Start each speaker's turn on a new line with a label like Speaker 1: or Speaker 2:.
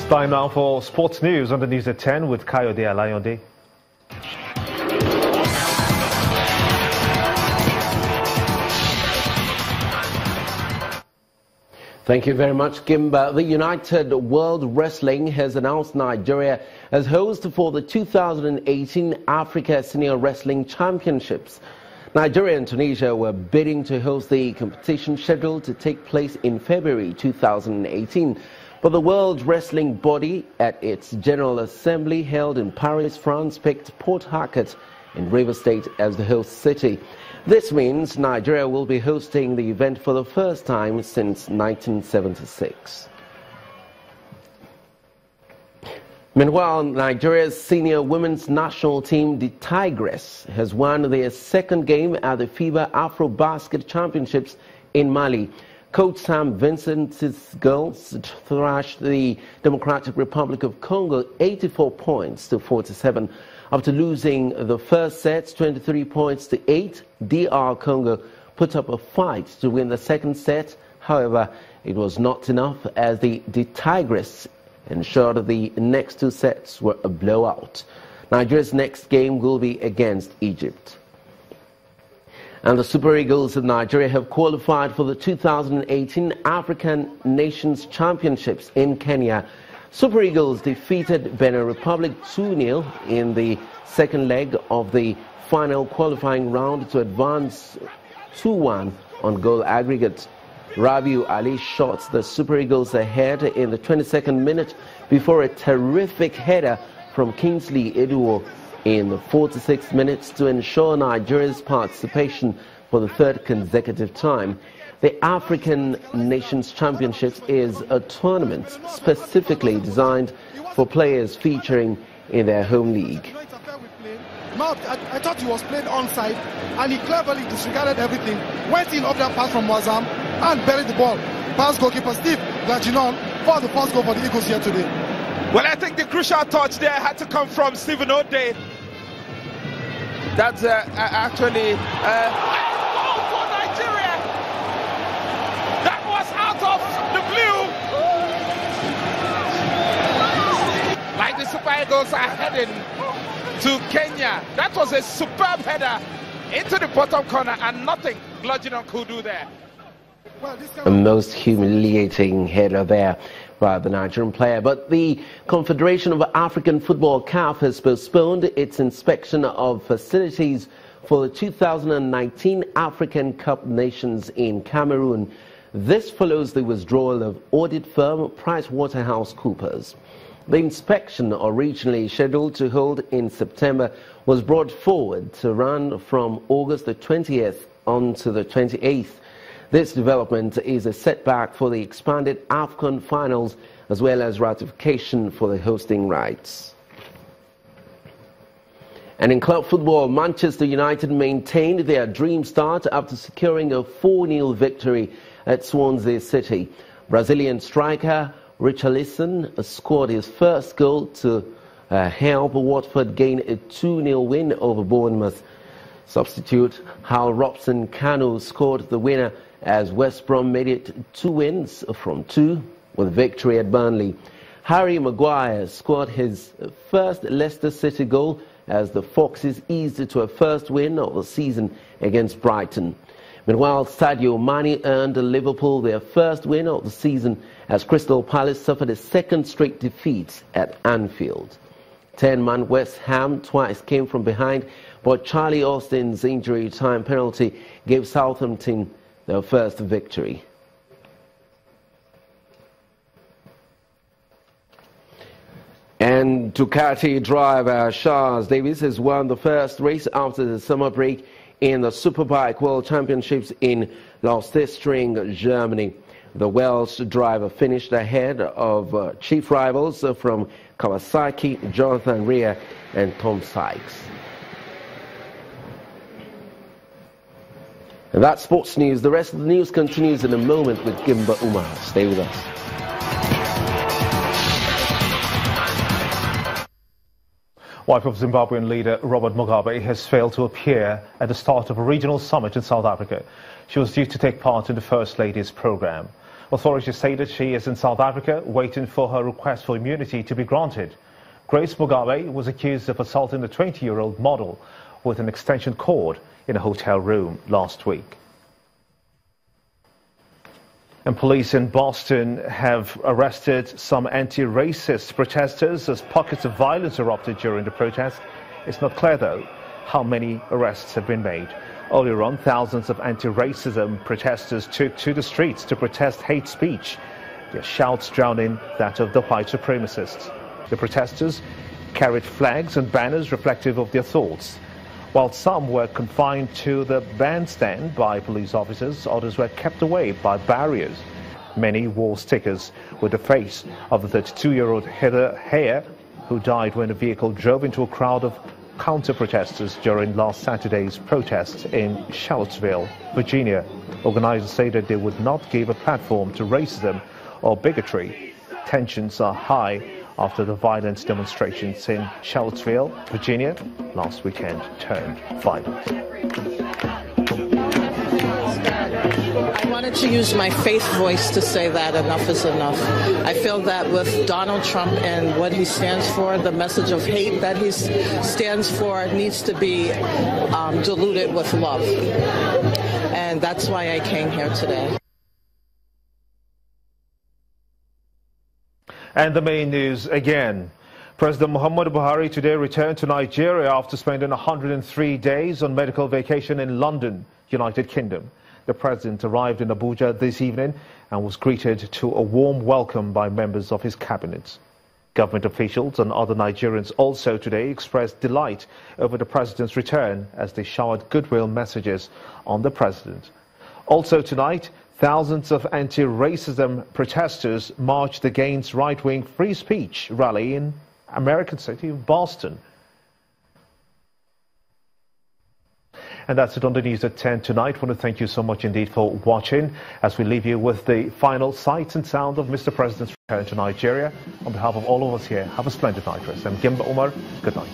Speaker 1: Time now for sports news on the news at 10 with Kayode Alayonde.
Speaker 2: Thank you very much, Kimba. The United World Wrestling has announced Nigeria as host for the 2018 Africa Senior Wrestling Championships. Nigeria and Tunisia were bidding to host the competition scheduled to take place in February 2018. But the World Wrestling Body at its General Assembly held in Paris, France, picked Port Harcourt in Rivers State as the host city. This means Nigeria will be hosting the event for the first time since 1976. Meanwhile, Nigeria's senior women's national team, the Tigress, has won their second game at the FIBA Afro-Basket Championships in Mali. Coach Sam Vincent's girls thrashed the Democratic Republic of Congo 84 points to 47. After losing the first set 23 points to 8, DR Congo put up a fight to win the second set. However, it was not enough as the Tigress ensured the next two sets were a blowout. Nigeria's next game will be against Egypt. And the Super Eagles of Nigeria have qualified for the 2018 African Nations Championships in Kenya. Super Eagles defeated Benin Republic 2-0 in the second leg of the final qualifying round to advance 2-1 on goal aggregate. Rabiu Ali shot the Super Eagles ahead in the 22nd minute before a terrific header from Kingsley Eduo in the 46th minutes to ensure Nigeria's participation for the third consecutive time. The African Nations Championships is a tournament specifically designed for players featuring in their home league.
Speaker 3: I thought he was played onside, and he cleverly disregarded everything, went in off that pass from Wazam and buried the ball. Pass goalkeeper Steve Laginon for the first goal for the Eagles here today.
Speaker 4: Well, I think the crucial touch there had to come from Stephen O'Day. That's actually goal for Nigeria. That was out of the blue. Like the Super Eagles are heading to Kenya. That was a superb header into the bottom corner, and nothing Laginon could do there.
Speaker 2: A most humiliating header there by the Nigerian player. But the Confederation of African Football, CAF, has postponed its inspection of facilities for the 2019 African Cup Nations in Cameroon. This follows the withdrawal of audit firm PricewaterhouseCoopers. The inspection, originally scheduled to hold in September, was brought forward to run from August the 20th on to the 28th. This development is a setback for the expanded AFCON finals as well as ratification for the hosting rights. And in club football, Manchester United maintained their dream start after securing a 4-0 victory at Swansea City. Brazilian striker Richarlison scored his first goal to help Watford gain a 2-0 win over Bournemouth. Substitute Hal Robson-Kanu scored the winner as West Brom made it 2 wins from 2 with victory at Burnley. Harry Maguire scored his first Leicester City goal as the Foxes eased to a first win of the season against Brighton. Meanwhile, Sadio Mane earned Liverpool their first win of the season as Crystal Palace suffered a second straight defeat at Anfield. 10-man West Ham twice came from behind, but Charlie Austin's injury time penalty gave Southampton their first victory. And Ducati driver Charles Davis has won the first race after the summer break in the Superbike World Championships in Lausitzring, Germany. The Welsh driver finished ahead of chief rivals from Kawasaki, Jonathan Rea and Tom Sykes. And that's sports news. The rest of the news continues in a moment with Gimba Umar. Stay with us.
Speaker 1: Wife of Zimbabwean leader Robert Mugabe has failed to appear at the start of a regional summit in South Africa. She was due to take part in the First Lady's program. Authorities say that she is in South Africa waiting for her request for immunity to be granted. Grace Mugabe was accused of assaulting the 20-year-old model with an extension cord in a hotel room last week. And police in Boston have arrested some anti-racist protesters as pockets of violence erupted during the protest. It's not clear, though, how many arrests have been made. Earlier on, thousands of anti-racism protesters took to the streets to protest hate speech, their shouts drowning that of the white supremacists. The protesters carried flags and banners reflective of their thoughts. While some were confined to the bandstand by police officers, others were kept away by barriers. Many wore stickers with the face of the 32-year-old Heather Hare, who died when a vehicle drove into a crowd of counter-protesters during last Saturday's protest in Charlottesville, Virginia. Organizers say that they would not give a platform to racism or bigotry. Tensions are high after the violent demonstrations in Charlottesville, Virginia, last weekend turned violent.
Speaker 5: I wanted to use my faith voice to say that enough is enough. I feel that with Donald Trump and what he stands for, the message of hate that he stands for needs to be diluted with love. And that's why I came here today.
Speaker 1: And the main news again. President Muhammadu Buhari today returned to Nigeria after spending 103 days on medical vacation in London, United Kingdom. The president arrived in Abuja this evening and was greeted to a warm welcome by members of his cabinet. Government officials and other Nigerians also today expressed delight over the president's return as they showered goodwill messages on the president. Also tonight, thousands of anti-racism protesters marched against right-wing free speech rally in American city of Boston. And that's it on the news at 10 tonight. I want to thank you so much indeed for watching as we leave you with the final sights and sound of Mr. President's return to Nigeria. On behalf of all of us here, have a splendid night, rest. I'm Gimba Omar. Good night.